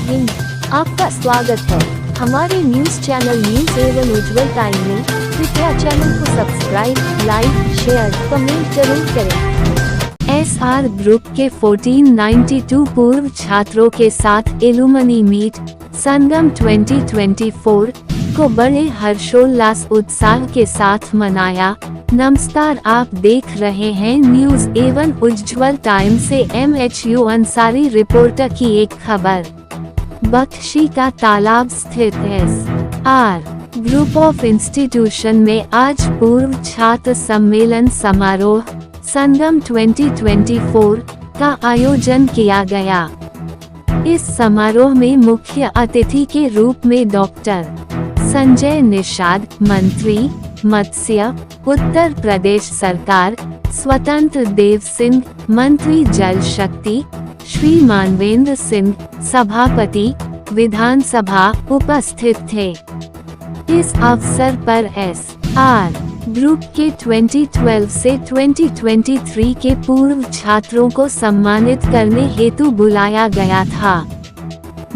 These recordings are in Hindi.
हिंद, आपका स्वागत है हमारे न्यूज चैनल न्यूज एवं उज्जवल टाइम में। कृपया चैनल को सब्सक्राइब, लाइक, शेयर, कमेंट जरूर करें। एसआर ग्रुप के 1492 पूर्व छात्रों के साथ एलुमनी मीट संगम 2024 को बड़े हर्षोल्लास उत्साह के साथ मनाया। नमस्कार, आप देख रहे हैं न्यूज एवं उज्जवल टाइम से MHU अंसारी रिपोर्टर की एक खबर। बख्शी का तालाब स्थित SR ग्रुप ऑफ इंस्टीट्यूशन में आज पूर्व छात्र सम्मेलन समारोह संगम 2024 का आयोजन किया गया। इस समारोह में मुख्य अतिथि के रूप में डॉक्टर संजय निषाद, मंत्री मत्स्य, उत्तर प्रदेश सरकार, स्वतंत्र देव सिंह, मंत्री जल शक्ति, श्री मानवेंद्र सिंह, सभापति विधानसभा उपस्थित थे। इस अवसर पर SR ग्रुप के 2012 से 2023 के पूर्व छात्रों को सम्मानित करने हेतु बुलाया गया था,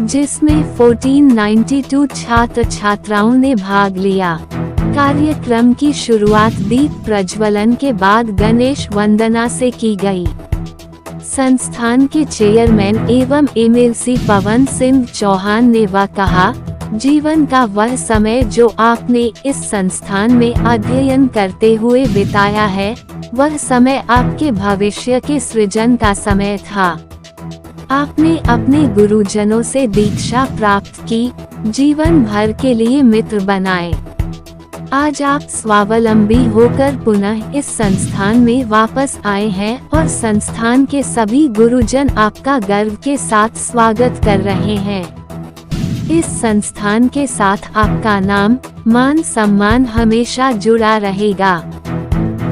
जिसमें 1492 छात्र छात्राओं ने भाग लिया। कार्यक्रम की शुरुआत दीप प्रज्वलन के बाद गणेश वंदना से की गई। संस्थान के चेयरमैन एवं MLC पवन सिंह चौहान ने कहा, जीवन का वह समय जो आपने इस संस्थान में अध्ययन करते हुए बिताया है, वह समय आपके भविष्य के सृजन का समय था। आपने अपने गुरुजनों से दीक्षा प्राप्त की, जीवन भर के लिए मित्र बनाए। आज आप स्वावलंबी होकर पुनः इस संस्थान में वापस आए हैं और संस्थान के सभी गुरुजन आपका गर्व के साथ स्वागत कर रहे हैं। इस संस्थान के साथ आपका नाम, मान सम्मान हमेशा जुड़ा रहेगा।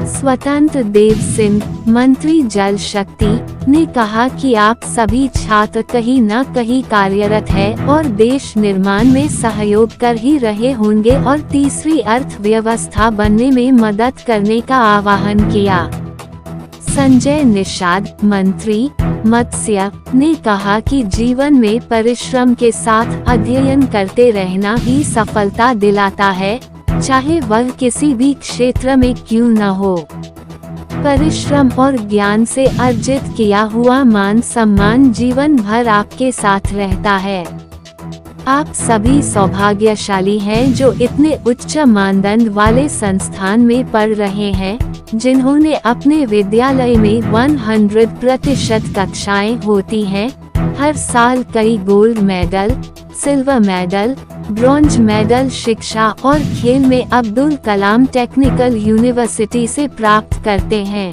स्वतंत्र देव सिंह, मंत्री जल शक्ति, ने कहा कि आप सभी छात्र कहीं न कहीं कार्यरत हैं और देश निर्माण में सहयोग कर ही रहे होंगे और तीसरी अर्थव्यवस्था बनने में मदद करने का आह्वान किया। संजय निषाद, मंत्री मत्स्य, ने कहा कि जीवन में परिश्रम के साथ अध्ययन करते रहना ही सफलता दिलाता है, चाहे वह किसी भी क्षेत्र में क्यों न हो। परिश्रम और ज्ञान से अर्जित किया हुआ मान सम्मान जीवन भर आपके साथ रहता है। आप सभी सौभाग्यशाली हैं जो इतने उच्च मानदंड वाले संस्थान में पढ़ रहे हैं, जिन्होंने अपने विद्यालय में 100% कक्षाएं होती हैं। हर साल कई gold medal, silver medal, bronze medal शिक्षा और खेल में अब्दुल कलाम टेक्निकल यूनिवर्सिटी से प्राप्त करते हैं।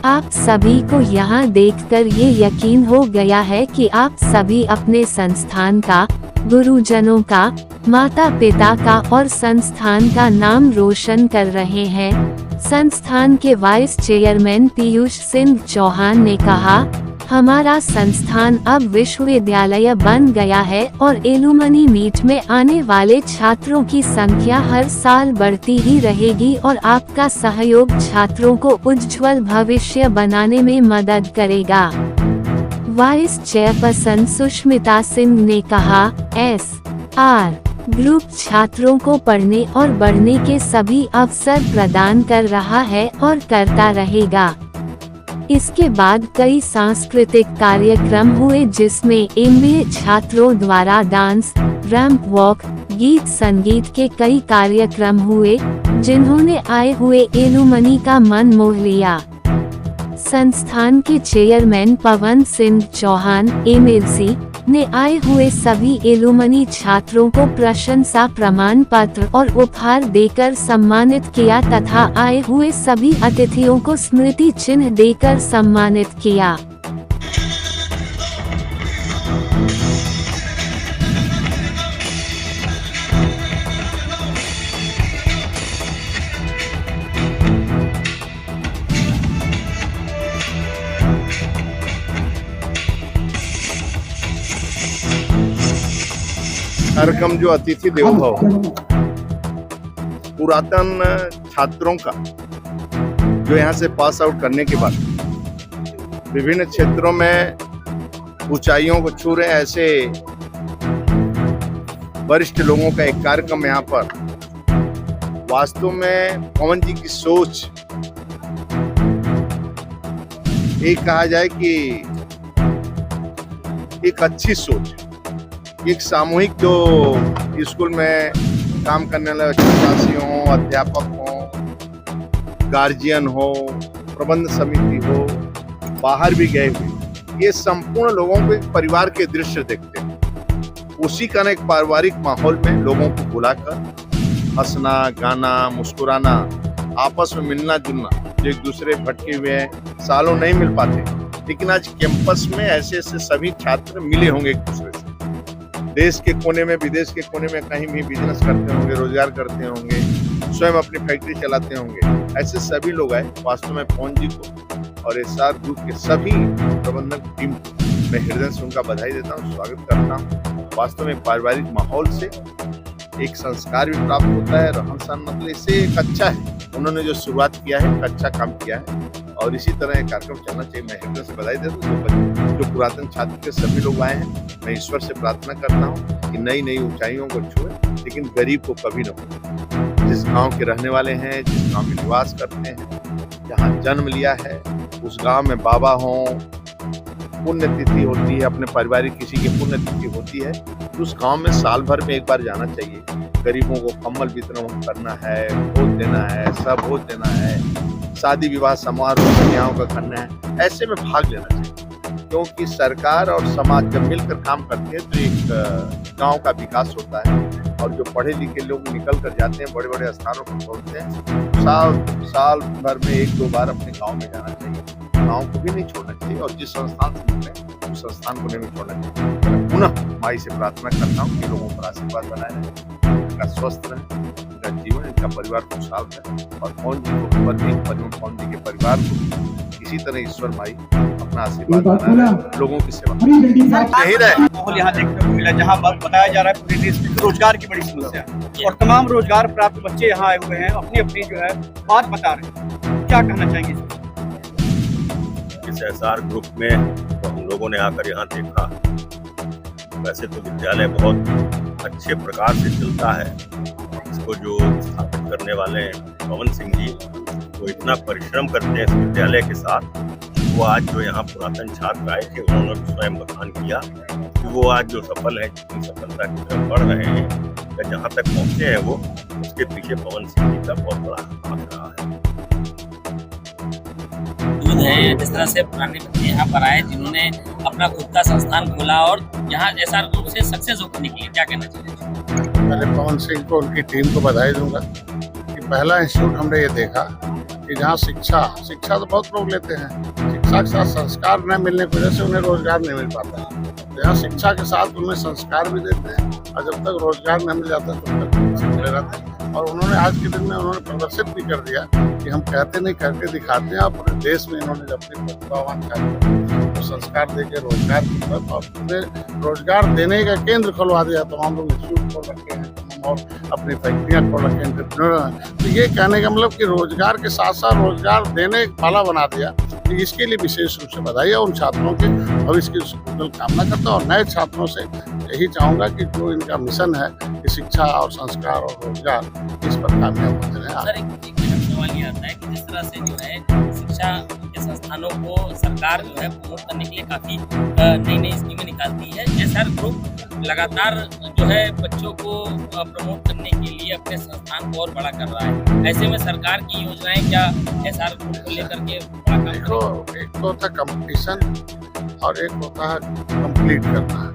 आप सभी को यहाँ देखकर ये यकीन हो गया है कि आप सभी अपने संस्थान का, गुरुजनों का, माता पिता का और संस्थान का नाम रोशन कर रहे हैं। संस्थान के वाइस चेयरमैन पीयूष सिंह चौहान ने कहा, हमारा संस्थान अब विश्वविद्यालय बन गया है और एलुमनी मीट में आने वाले छात्रों की संख्या हर साल बढ़ती ही रहेगी और आपका सहयोग छात्रों को उज्ज्वल भविष्य बनाने में मदद करेगा। वाइस चेयरपर्सन सुष्मिता सिंह ने कहा, SR ग्रुप छात्रों को पढ़ने और बढ़ने के सभी अवसर प्रदान कर रहा है और करता रहेगा। इसके बाद कई सांस्कृतिक कार्यक्रम हुए, जिसमें MBA छात्रों द्वारा डांस, रैंप वॉक, गीत संगीत के कई कार्यक्रम हुए, जिन्होंने आए हुए एलुमनी का मन मोह लिया। संस्थान के चेयरमैन पवन सिंह चौहान, MLC, ने आए हुए सभी एलुमनी छात्रों को प्रशंसा प्रमाण पत्र और उपहार देकर सम्मानित किया तथा आए हुए सभी अतिथियों को स्मृति चिन्ह देकर सम्मानित किया। कार्यक्रम जो अतिथि देवो भव, पुरातन छात्रों का जो यहाँ से पास आउट करने के बाद विभिन्न क्षेत्रों में ऊंचाइयों को छू रहे ऐसे वरिष्ठ लोगों का एक कार्यक्रम यहाँ पर। वास्तव में पवन जी की सोच, एक कहा जाए कि एक अच्छी सोच, एक सामूहिक जो स्कूल में काम करने वाले छात्रासी हो, अध्यापक हो, गार्जियन हो, प्रबंध समिति हो, बाहर भी गए हुए, ये संपूर्ण लोगों को एक परिवार के दृश्य देखते हैं। उसी का एक पारिवारिक माहौल में लोगों को बुलाकर हंसना, गाना, मुस्कुराना, आपस में मिलना जुलना, जो एक दूसरे भटके हुए हैं, सालों नहीं मिल पाते, लेकिन आज कैंपस में ऐसे ऐसे सभी छात्र मिले होंगे एक दूसरे से। देश के कोने में, विदेश के कोने में कहीं भी बिजनेस करते होंगे, रोजगार करते होंगे, स्वयं अपनी फैक्ट्री चलाते होंगे, ऐसे सभी लोग आए। वास्तव में पवन जी को और एसआर ग्रुप के सभी प्रबंधक टीम को मैं हृदय से उनका बधाई देता हूँ, स्वागत करता हूँ। वास्तव में पारिवारिक माहौल से एक संस्कार भी प्राप्त होता है, रहन सहन मतलब इससे एक अच्छा है। उन्होंने जो शुरुआत किया है, एक अच्छा काम किया है और इसी तरह ये कार्यक्रम चलना चाहिए। मैं हृदय से बधाई देता हूँ। जो पुरातन छात्र के सभी लोग आए हैं, मैं ईश्वर से प्रार्थना करता हूँ कि नई नई ऊंचाइयों को छुए, लेकिन गरीब को कभी न हो। जिस गांव के रहने वाले हैं, जिस गांव में निवास करते हैं, जहाँ जन्म लिया है, उस गांव में बाबा हो, पुण्यतिथि होती है, अपने पारिवारिक किसी की पुण्यतिथि होती है, तो उस गांव में साल भर में एक बार जाना चाहिए। गरीबों को कम्बल वितरण करना है, भोज देना है, सब भोज देना है, शादी विवाह समारोह कन्याओं का करना है, ऐसे में भाग लेना चाहिए। क्योंकि सरकार और समाज जब मिलकर काम करते हैं तो एक गांव का विकास होता है। और जो पढ़े लिखे लोग निकल कर जाते हैं, बड़े बड़े स्थानों पर पहुंचते हैं, साल भर में एक दो बार अपने गांव में जाना चाहिए। गांव को भी नहीं छोड़ना चाहिए और जिस संस्थान से निकले उस संस्थान को नहीं छोड़ना चाहिए। पुनः माई से प्रार्थना करता हूँ कि लोगों पर आशीर्वाद बनाए रहे, इनका स्वस्थ रहे, इनका जीवन, इनका परिवार खुशहाल रहे और पवन जी को, पवन जी के परिवार को इसी तरह ईश्वर माई अपना आशीर्वाद बना रहे, लोगों की सेवा यही रहे। माहौल यहाँ देखने को मिला जहाँ बताया जा रहा है पूरे देश में रोजगार की बड़ी समस्या है और तमाम रोजगार प्राप्त बच्चे यहाँ आए हुए हैं, अपनी अपनी जो है बात बता रहे हैं। क्या कहना चाहेंगे इस एसआर ग्रुप में? तो हम लोगों ने आकर यहाँ देखा, वैसे तो विद्यालय बहुत अच्छे प्रकार से चलता है। इसको जो स्थापित करने वाले हैं पवन सिंह जी, वो इतना परिश्रम करते हैं इस विद्यालय के साथ। वो आज जो यहाँ पुरातन छात्र आए थे, उन्होंने स्वयं बखान किया कि वो आज जो सफल है, जितनी सफलता की तरफ बढ़ रहे हैं या जहाँ तक पहुँचे हैं, वो उसके पीछे पवन सिंह जी का बहुत बड़ा हाथ रहा है। है जिस तरह से पुराने बच्चे यहाँ पर आए, जिन्होंने अपना खुद का संस्थान खोला और यहाँ एसआर ग्रुप से सक्सेस होकर निकले, क्या कहना चाहिए? पहले पवन सिंह को, उनकी टीम को बधाई दूंगा कि पहला इंस्टीट्यूट हमने ये देखा कि जहाँ शिक्षा तो बहुत लोग लेते हैं, शिक्षा के साथ संस्कार न मिलने की वजह से उन्हें रोजगार नहीं मिल पाता है। यहाँ शिक्षा के साथ उन्हें संस्कार भी देते हैं और जब तक रोजगार नहीं मिल जाता तब तक सीखते रहते हैं। और उन्होंने आज के दिन में उन्होंने प्रदर्शित भी कर दिया कि हम कहते नहीं करके दिखाते हैं। और पूरे देश में इन्होंने अपने प्रतिभावान कार्य तो संस्कार देके रोजगार की तरफ और उन्हें रोजगार देने का केंद्र खुलवा दिया। तो हम लोग इंस्टीट्यूट खोल रखे हैं और अपनी फैक्ट्रियाँ खोल रखे हैं। तो ये कहने का मतलब कि रोजगार के साथ साथ रोजगार देने वाला बना दिया। तो इसके लिए विशेष रूप से बधाई है। उन छात्रों के भविष्य की कुशल कामना करता हूँ और नए छात्रों से यही चाहूँगा कि जो इनका मिशन है कि शिक्षा और संस्कार और रोजगार, इस पर कामयाब होते रहे। सर, एक सवाल ये आता है कि जिस तरह से जो है शिक्षा के संस्थानों को सरकार जो है प्रमोट करने के लिए काफी नई नई स्कीमें निकालती है। एसआर ग्रुप लगातार जो है बच्चों को प्रमोट करने के लिए अपने संस्थान को और बड़ा कर रहा है। ऐसे में सरकार की योजनाएं क्या एसआर ग्रुप को लेकर के बड़ा काम करेगी? एक तो होता कंपटीशन और एक होता है कंप्लीट करना।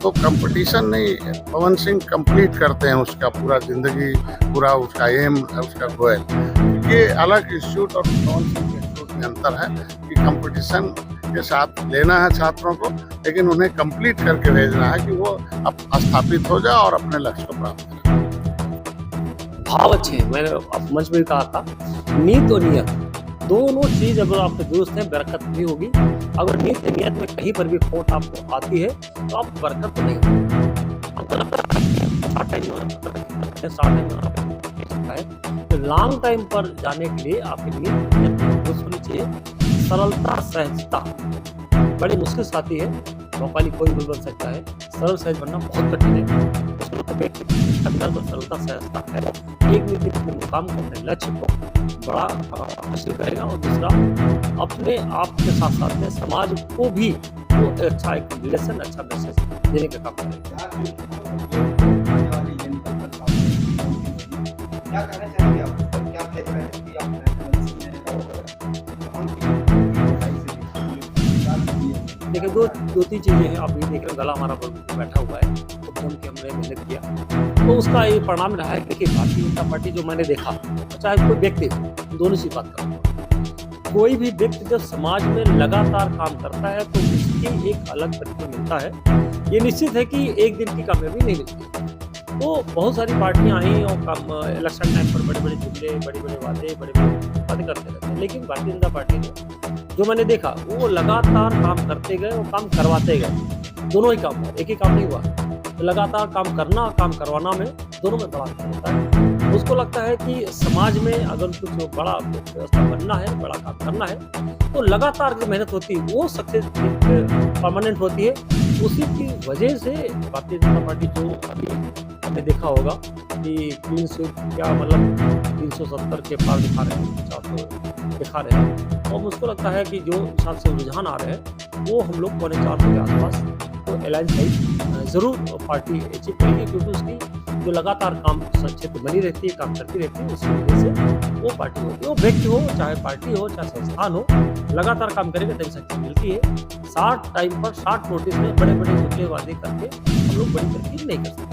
तो कंपटीशन नहीं, पवन सिंह कंप्लीट करते हैं उसका पूरा जिंदगी, पूरा उसका एम, उसका गोल। ये अलग इंस्टीट्यूट और पवन सिंह के इंस्टीट्यूट में अंतर है कि कंपटीशन के साथ लेना है छात्रों को, लेकिन उन्हें कंप्लीट करके भेजना है कि वो अब स्थापित हो जाए और अपने लक्ष्य को प्राप्त करें। भाव अच्छे हैं। मैंने मंच में भी कहा था, नीत और नियत दोनों चीज अगर आपके दुरुस्त हैं, बरकत भी होगी। अगर नीत नियत में कहीं पर भी खोट आपको आती है तो आप बरकत नहीं तो लॉन्ग टाइम पर जाने के लिए आपकी नीत होनी चाहिए। सरलता, सहजता बड़ी मुश्किल से आती है। भोपाली कोई भी बन सकता है, सरल सहज बनना बहुत कठिन है। अंदर तो सरलता सहजता है। एक नीति अपने मुकाम को, अपने लक्ष्य को बड़ा हासिल करेगा, और दूसरा अपने आप के साथ साथ में समाज को भी वो अच्छा एक रिलेशन, अच्छा मैसेज देने का काम करेगा। क्या कहना चाहेंगे आप? क्या देख रहे हैं कि आप देखिए दो तीन चीजें हैं। आप ये देख रहे हैं, गला हमारा बैठा हुआ है, तो जम के हमने मेहनत किया, तो उसका ये परिणाम रहा है। देखिए भारतीय जनता पार्टी जो मैंने देखा, चाहे कोई व्यक्ति हो, दोनों सी बात करूँगा, कोई भी व्यक्ति जब समाज में लगातार काम करता है तो उसकी एक अलग तरीका मिलता है। ये निश्चित है कि एक दिन की कामयाबी नहीं मिलती। तो बहुत सारी पार्टियां आई और इलेक्शन टाइम पर बड़े बड़े जुमले, बड़े बड़े बातें करते रहते हैं, लेकिन भारतीय जनता पार्टी ने जो मैंने देखा वो लगातार काम करते गए और काम करवाते गए। दोनों ही काम हुआ, एक ही काम नहीं हुआ। तो लगातार काम करना, काम करवाना में दोनों में बड़ा अंतर होता है। उसको लगता है कि समाज में अगर कुछ बड़ा व्यवस्था बनना है, बड़ा काम करना है, तो लगातार जो मेहनत होती है वो सक्सेस परमानेंट होती है। उसी की वजह से भारतीय जनता पार्टी जो अभी हमने देखा होगा कि 300 क्या मतलब 370 के पार दिखा रहे हैं, 400 दिखा रहे हैं, और मुझको लगता है कि जो हिसाब से रुझान आ रहे हैं वो हम लोग 450 के आसपास तो अलायंस साइड जरूर पार्टी अचीव करेगी, क्योंकि उसकी जो लगातार काम क्षेत्र बनी रहती है, काम करती रहती है, उसकी वजह से वो पार्टी होती है। वो व्यक्ति हो, चाहे पार्टी हो, चाहे संस्थान हो, लगातार काम करेगा तभी शक्ति मिलती है। 60 टाइम पर 60 नोटिस में बड़े बड़े जुमले वादे करके हम लोग बड़ी तरक्की नहीं कर सकते।